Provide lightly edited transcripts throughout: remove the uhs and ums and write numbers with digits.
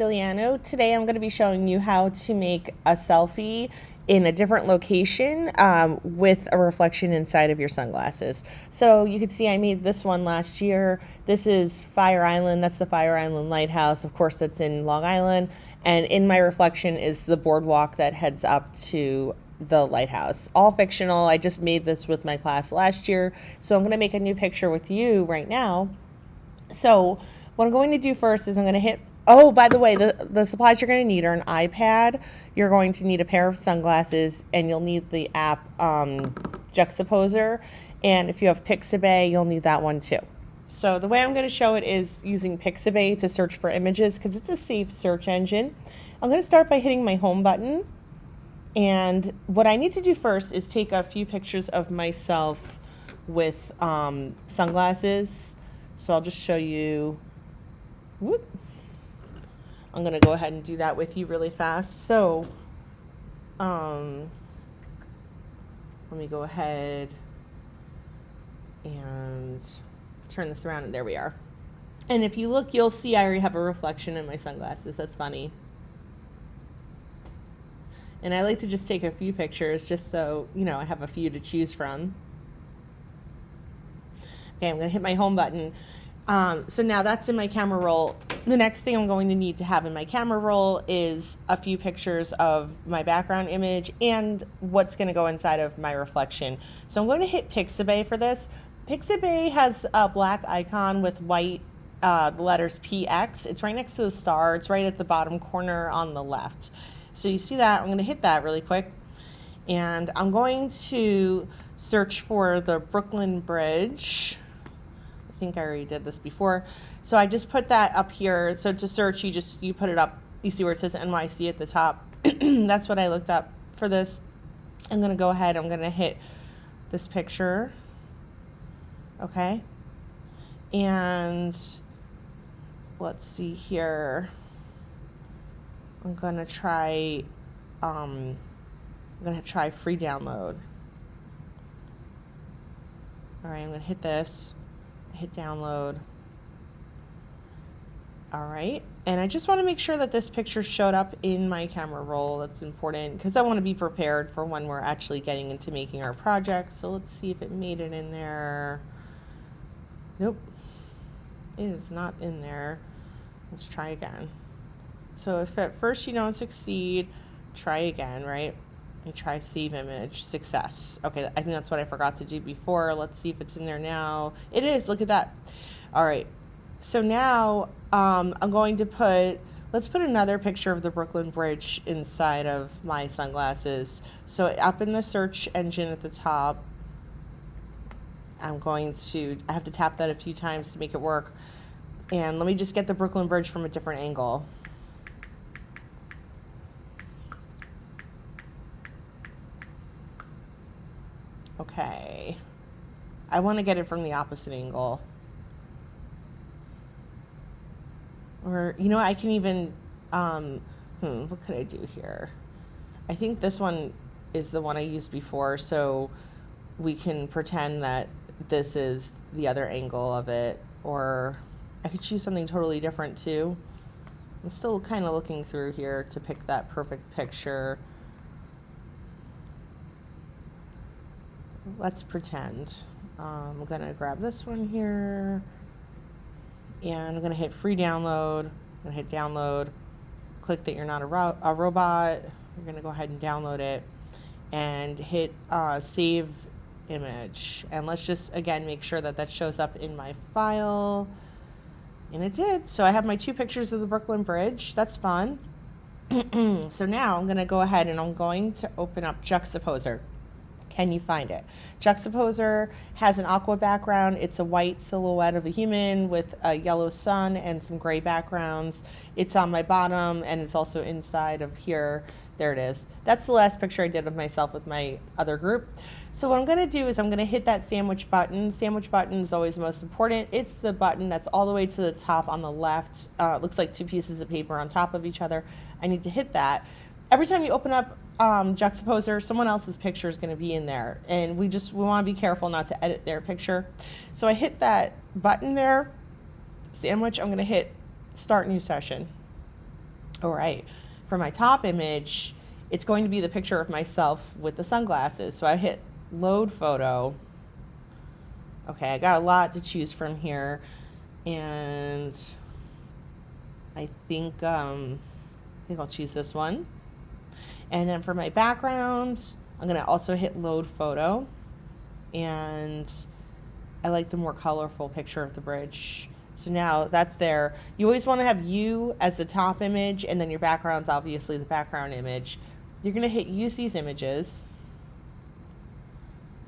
Diliano. Today I'm going to be showing you how to make a selfie in a different location with a reflection inside of your sunglasses. So you can see I made this one last year. This is Fire Island. That's the Fire Island Lighthouse. Of course, that's in Long Island. And in my reflection is the boardwalk that heads up to the lighthouse. All fictional. I just made this with my class last year. So I'm going to make a new picture with you right now. So what I'm going to do first is I'm going to hit, oh, by the way, the supplies you're going to need are an iPad. You're going to need a pair of sunglasses, and you'll need the app Juxtaposer. And if you have Pixabay, you'll need that one too. So the way I'm going to show it is using Pixabay to search for images because it's a safe search engine. I'm going to start by hitting my home button. And what I need to do first is take a few pictures of myself with sunglasses. So I'll just show you. Whoop. I'm going to go ahead and do that with you really fast. So let me go ahead and turn this around, and there we are. And if you look, you'll see I already have a reflection in my sunglasses. That's funny. And I like to just take a few pictures just so, you know, I have a few to choose from. Okay, I'm going to hit my home button. So now that's in my camera roll. The next thing I'm going to need to have in my camera roll is a few pictures of my background image and what's going to go inside of my reflection. So I'm going to hit Pixabay for this. Pixabay has a black icon with white letters PX. It's right next to the star. It's right at the bottom corner on the left. So you see that? I'm going to hit that really quick. And I'm going to search for the Brooklyn Bridge. I think I already did this before. So I just put that up here. So to search, you put it up. You see where it says NYC at the top. That's what I looked up for this. I'm going to go ahead. I'm going to hit this picture. Okay. And let's see here. I'm going to try free download. All right, I'm going to hit this. Hit download. All right, and I just want to make sure that this picture showed up in my camera roll. That's important because I want to be prepared for when we're actually getting into making our project. So let's see if it made it in there. Nope, it is not in there. Let's try again. So if at first you don't succeed, try again, right? You try save image, success. Okay, I think that's what I forgot to do before. Let's see if it's in there now. It is, look at that. All right, so now I'm going to let's put another picture of the Brooklyn Bridge inside of my sunglasses. So up in the search engine at the top, I have to tap that a few times to make it work. And let me just get the Brooklyn Bridge from a different angle. Okay, I want to get it from the opposite angle. Or, you know, I can even, what could I do here? I think this one is the one I used before, so we can pretend that this is the other angle of it. Or I could choose something totally different too. I'm still kind of looking through here to pick that perfect picture. Let's pretend. I'm going to grab this one here, and I'm going to hit free download. I'm going to hit download. Click that you're not a robot. You're going to go ahead and download it, and hit save image. And let's just, again, make sure that that shows up in my file. And it did. So I have my two pictures of the Brooklyn Bridge. That's fun. So now I'm going to go ahead and I'm going to open up Juxtaposer. Can you find it? Juxtaposer has an aqua background. It's a white silhouette of a human with a yellow sun and some gray backgrounds. It's on my bottom, and it's also inside of here. There it is. That's the last picture I did of myself with my other group. So what I'm going to do is I'm going to hit that sandwich button. Sandwich button is always most important. It's the button that's all the way to the top on the left. It looks like two pieces of paper on top of each other. I need to hit that. Every time you open up Juxtaposer, someone else's picture is going to be in there, and we want to be careful not to edit their picture. So I hit that button there, sandwich. I'm going to hit start new session. All right, for my top image, it's going to be the picture of myself with the sunglasses. So I hit load photo. Okay, I got a lot to choose from here, and I think I'll choose this one. And then for my background, I'm gonna also hit load photo, and I like the more colorful picture of the bridge. So now that's there. You always want to have you as the top image, and then your background's obviously the background image. You're gonna hit use these images.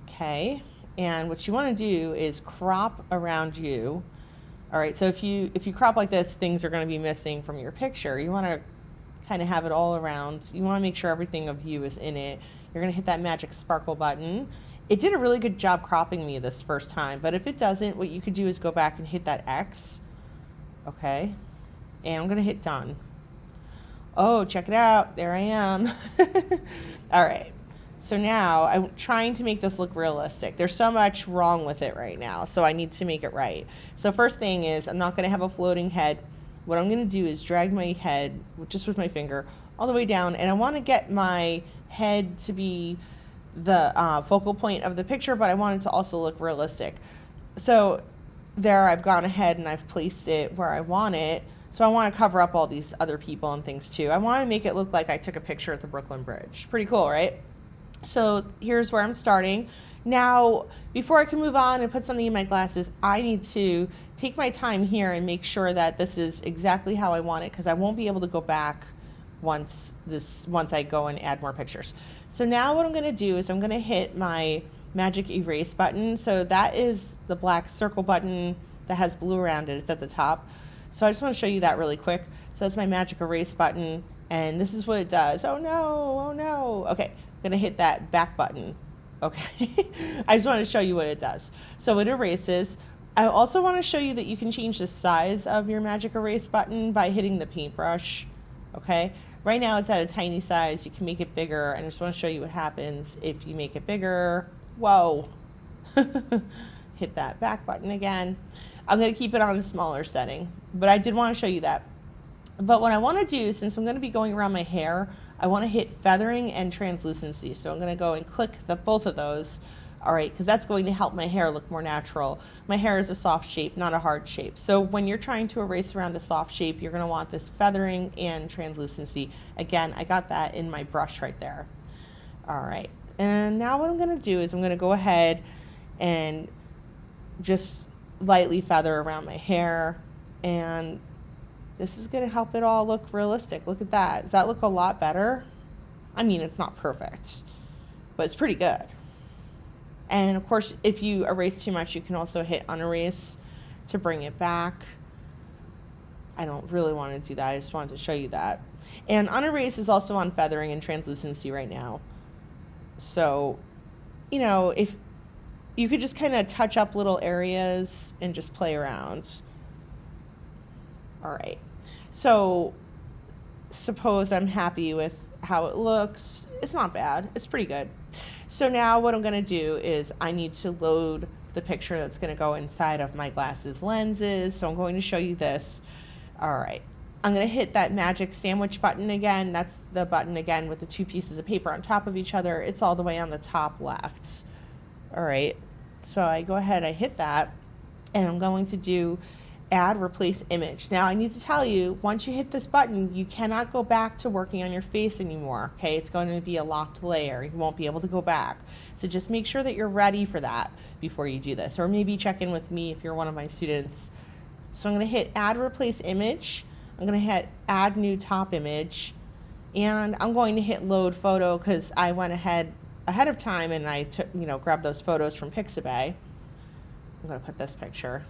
Okay, and what you want to do is crop around you. All right, so if you crop like this, things are going to be missing from your picture. You want to kind of have it all around. You want to make sure everything of you is in it. You're going to hit that magic sparkle button. It did a really good job cropping me this first time, but if it doesn't, what you could do is go back and hit that X. Okay, and I'm going to hit done. Oh, check it out. There I am. All right. So now I'm trying to make this look realistic. There's so much wrong with it right now, so I need to make it right. So first thing is I'm not going to have a floating head. What I'm going to do is drag my head, just with my finger, all the way down, and I want to get my head to be the focal point of the picture, but I want it to also look realistic. So there I've gone ahead and I've placed it where I want it. So I want to cover up all these other people and things too. I want to make it look like I took a picture at the Brooklyn Bridge. Pretty cool, right? So here's where I'm starting. Now, before I can move on and put something in my glasses, I need to take my time here and make sure that this is exactly how I want it, because I won't be able to go back once I go and add more pictures. So now what I'm going to do is I'm going to hit my magic erase button. So that is the black circle button that has blue around it. It's at the top. So I just want to show you that really quick. So it's my magic erase button, and this is what it does. Oh no, oh no. Okay. Gonna hit that back button. Okay. I just want to show you what it does. So it erases. I also want to show you that you can change the size of your magic erase button by hitting the paintbrush. Okay. Right now it's at a tiny size. You can make it bigger, and I just want to show you what happens if you make it bigger. Whoa. Hit that back button again. I'm going to keep it on a smaller setting, but I did want to show you that. But what I want to do, since I'm going to be going around my hair, I want to hit feathering and translucency. So I'm going to go and click both of those, all right, because that's going to help my hair look more natural. My hair is a soft shape, not a hard shape. So when you're trying to erase around a soft shape, you're going to want this feathering and translucency. Again, I got that in my brush right there. All right, and now what I'm going to do is I'm going to go ahead and just lightly feather around my hair, and this is going to help it all look realistic. Look at that. Does that look a lot better? I mean, it's not perfect, but it's pretty good. And of course, if you erase too much, you can also hit unerase to bring it back. I don't really want to do that. I just wanted to show you that. And unerase is also on feathering and translucency right now. So, you know, if you could just kind of touch up little areas and just play around. All right. So suppose I'm happy with how it looks. It's not bad. It's pretty good. So now what I'm going to do is I need to load the picture that's going to go inside of my glasses lenses. So I'm going to show you this. All right. I'm going to hit that magic sandwich button again. That's the button again with the two pieces of paper on top of each other. It's all the way on the top left. All right. So I go ahead, I hit that, and I'm going to do add replace image. Now I need to tell you, once you hit this button, you cannot go back to working on your face anymore. Okay, it's going to be a locked layer. You won't be able to go back. So just make sure that you're ready for that before you do this, or maybe check in with me if you're one of my students. So I'm going to hit add replace image. I'm going to hit add new top image, and I'm going to hit load photo because I went ahead of time and I took, grabbed those photos from Pixabay. I'm going to put this picture.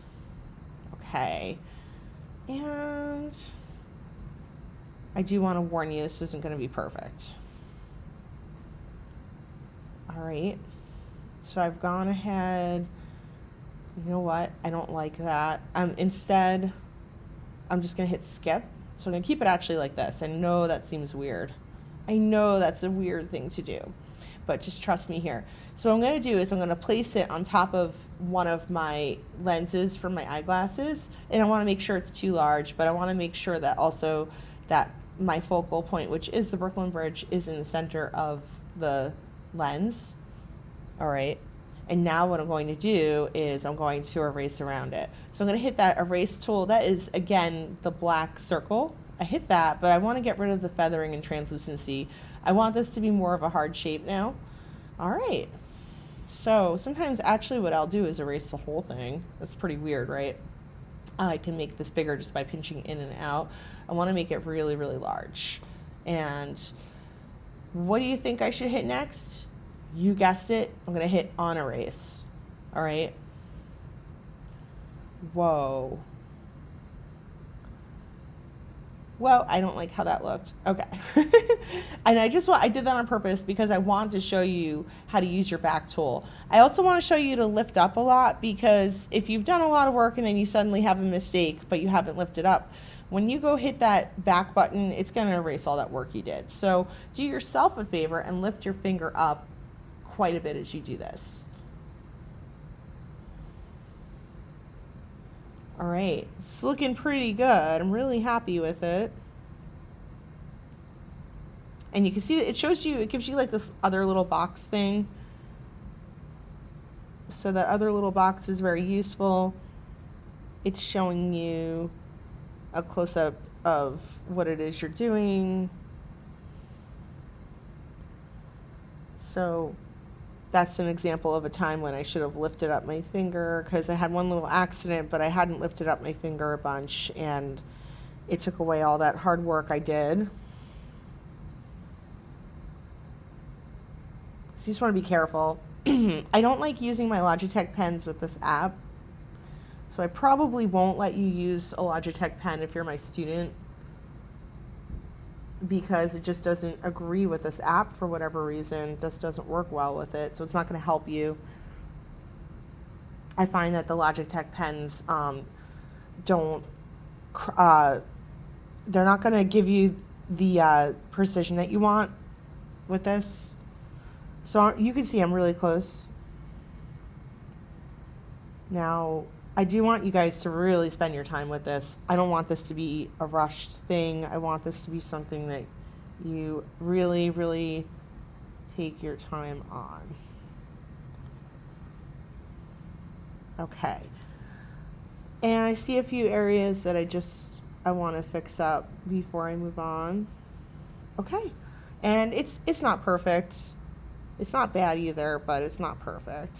Okay, and I do want to warn you, this isn't going to be perfect. All right, so I've gone ahead. You know what? I don't like that. Instead, I'm just going to hit skip. So I'm going to keep it actually like this. I know that seems weird. I know that's a weird thing to do, but just trust me here. So what I'm going to do is I'm going to place it on top of one of my lenses for my eyeglasses, and I want to make sure it's too large, but I want to make sure that also that my focal point, which is the Brooklyn Bridge, is in the center of the lens. All right. And now what I'm going to do is I'm going to erase around it. So I'm going to hit that erase tool. That is, again, the black circle. I hit that, but I want to get rid of the feathering and translucency. I want this to be more of a hard shape now. All right. So sometimes actually what I'll do is erase the whole thing. That's pretty weird, right? I can make this bigger just by pinching in and out. I want to make it really, really large. And what do you think I should hit next? You guessed it. I'm going to hit on erase. All right. Whoa. Well, I don't like how that looked. Okay. And I did that on purpose because I wanted to show you how to use your back tool. I also want to show you to lift up a lot, because if you've done a lot of work and then you suddenly have a mistake, but you haven't lifted up, when you go hit that back button, it's going to erase all that work you did. So do yourself a favor and lift your finger up quite a bit as you do this. All right, it's looking pretty good. I'm really happy with it. And you can see that it shows you, it gives you like this other little box thing. So that other little box is very useful. It's showing you a close-up of what it is you're doing. So that's an example of a time when I should have lifted up my finger, because I had one little accident, but I hadn't lifted up my finger a bunch, and it took away all that hard work I did. So you just want to be careful. I don't like using my Logitech pens with this app, so I probably won't let you use a Logitech pen if you're my student, because it just doesn't agree with this app for whatever reason. It just doesn't work well with it, so it's not going to help you. I find that the Logitech pens they're not going to give you the precision that you want with this. So you can see I'm really close. Now, I do want you guys to really spend your time with this. I don't want this to be a rushed thing. I want this to be something that you really, really take your time on. Okay. And I see a few areas that I want to fix up before I move on. Okay. And it's not perfect. It's not bad either, but it's not perfect.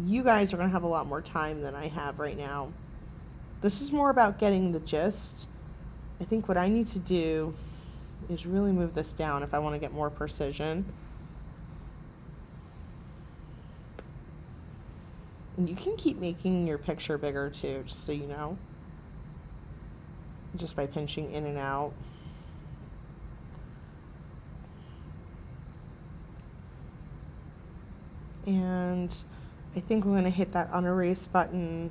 You guys are going to have a lot more time than I have right now. This is more about getting the gist. I think what I need to do is really move this down if I want to get more precision. And you can keep making your picture bigger too, just so you know. Just by pinching in and out. And I think we're going to hit that unerase button.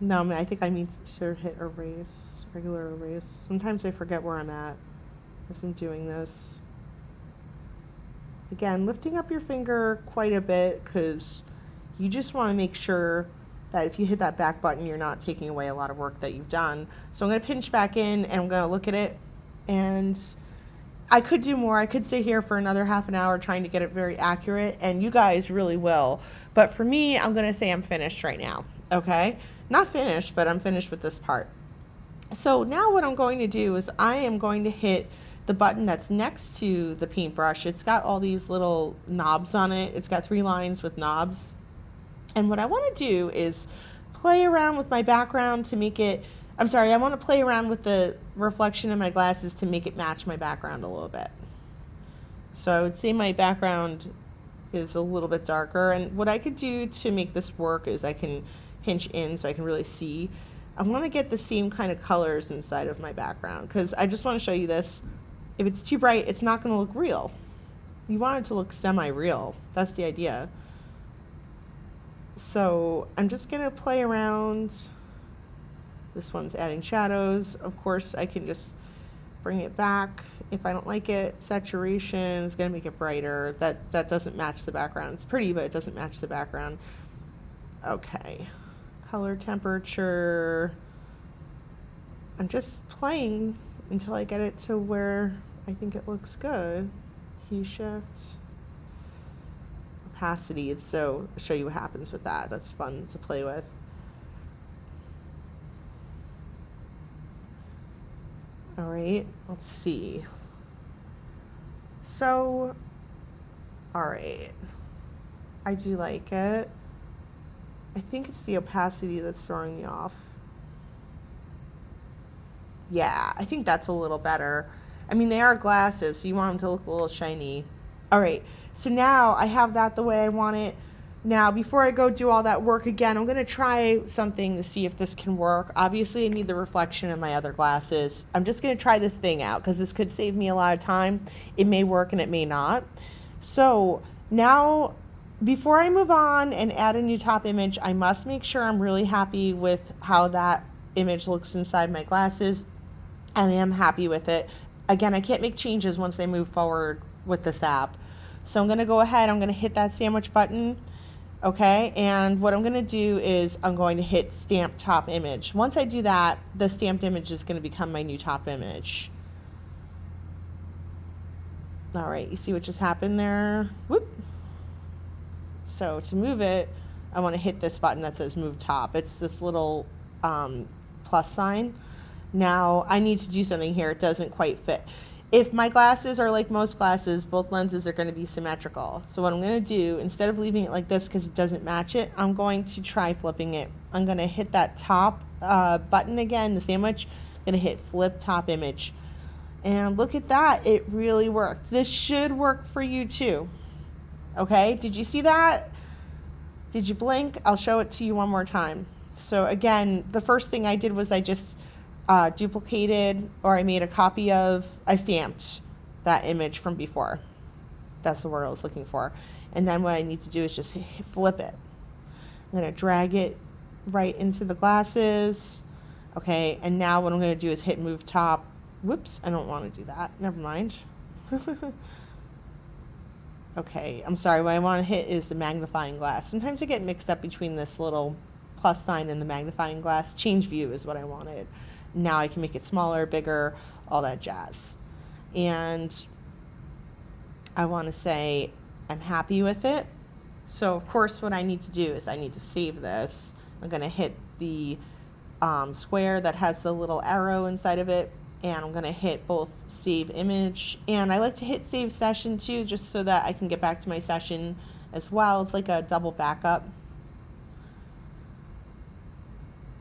No, I think I need to hit erase, regular erase. Sometimes I forget where I'm at as I'm doing this. Again, lifting up your finger quite a bit, because you just want to make sure that if you hit that back button, you're not taking away a lot of work that you've done. So I'm going to pinch back in and I'm going to look at it, and I could do more. I could stay here for another half an hour trying to get it very accurate, and you guys really will. But for me, I'm going to say I'm finished right now, okay? Not finished, but I'm finished with this part. So now what I'm going to do is I am going to hit the button that's next to the paintbrush. It's got all these little knobs on it. It's got 3 lines with knobs. And what I want to do is play around with my background to make it, I want to play around with the reflection in my glasses to make it match my background a little bit. So I would say my background is a little bit darker. And what I could do to make this work is I can pinch in so I can really see. I want to get the same kind of colors inside of my background, because I just want to show you this. If it's too bright, it's not going to look real. You want it to look semi-real. That's the idea. So I'm just going to play around. This one's adding shadows. Of course, I can just bring it back. If I don't like it, saturation is going to make it brighter. That doesn't match the background. It's pretty, but it doesn't match the background. Okay. color temperature. I'm just playing until I get it to where I think it looks good. Key shift. Opacity. It's so show you what happens with that. That's fun to play with. All right, let's see. So, all right. I do like it. I think it's the opacity that's throwing me off. Yeah, I think that's a little better. I mean, they are glasses, so you want them to look a little shiny. All right, so now I have that the way I want it. Now, before I go do all that work again, I'm going to try something to see if this can work. Obviously, I need the reflection in my other glasses. I'm just going to try this thing out because this could save me a lot of time. It may work and it may not. So now, before I move on and add a new top image, I must make sure I'm really happy with how that image looks inside my glasses. I am happy with it. Again, I can't make changes once I move forward with this app. So I'm going to go ahead, I'm going to hit that sandwich button. Okay, and what I'm going to do is I'm going to hit stamp top image. Once I do that, the stamped image is going to become my new top image. All right, you see what just happened there? Whoop. So to move it, I want to hit this button that says move top. It's this little plus sign. Now I need to do something here. It doesn't quite fit. If my glasses are like most glasses, both lenses are going to be symmetrical. So what I'm going to do, instead of leaving it like this because it doesn't match it, I'm going to try flipping it. I'm going to hit that top button again, the sandwich. I'm going to hit flip top image. And look at that. It really worked. This should work for you too. Okay, did you see that? Did you blink? I'll show it to you one more time. So again, the first thing I did was I just duplicated, or I made a copy of, I stamped that image from before. That's the word I was looking for. And then what I need to do is just flip it. I'm going to drag it right into the glasses. Okay, and now what I'm going to do is hit move top. Whoops, I don't want to do that. Never mind. Okay, I'm sorry. What I want to hit is the magnifying glass. Sometimes I get mixed up between this little plus sign and the magnifying glass. Change view is what I wanted. Now I can make it smaller, bigger, all that jazz. And I want to say I'm happy with it. So of course what I need to do is I need to save this. I'm going to hit the square that has the little arrow inside of it, and I'm going to hit both save image, and I like to hit save session too, just so that I can get back to my session as well. It's like a double backup.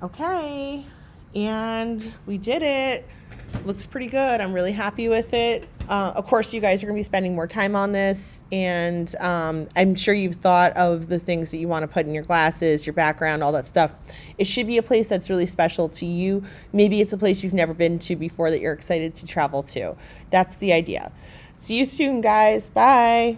Okay, and we did it. Looks pretty good. I'm really happy with it. Of course, you guys are going to be spending more time on this, and I'm sure you've thought of the things that you want to put in your glasses, your background, all that stuff. It should be a place that's really special to you. Maybe it's a place you've never been to before that you're excited to travel to. That's the idea. See you soon, guys. Bye.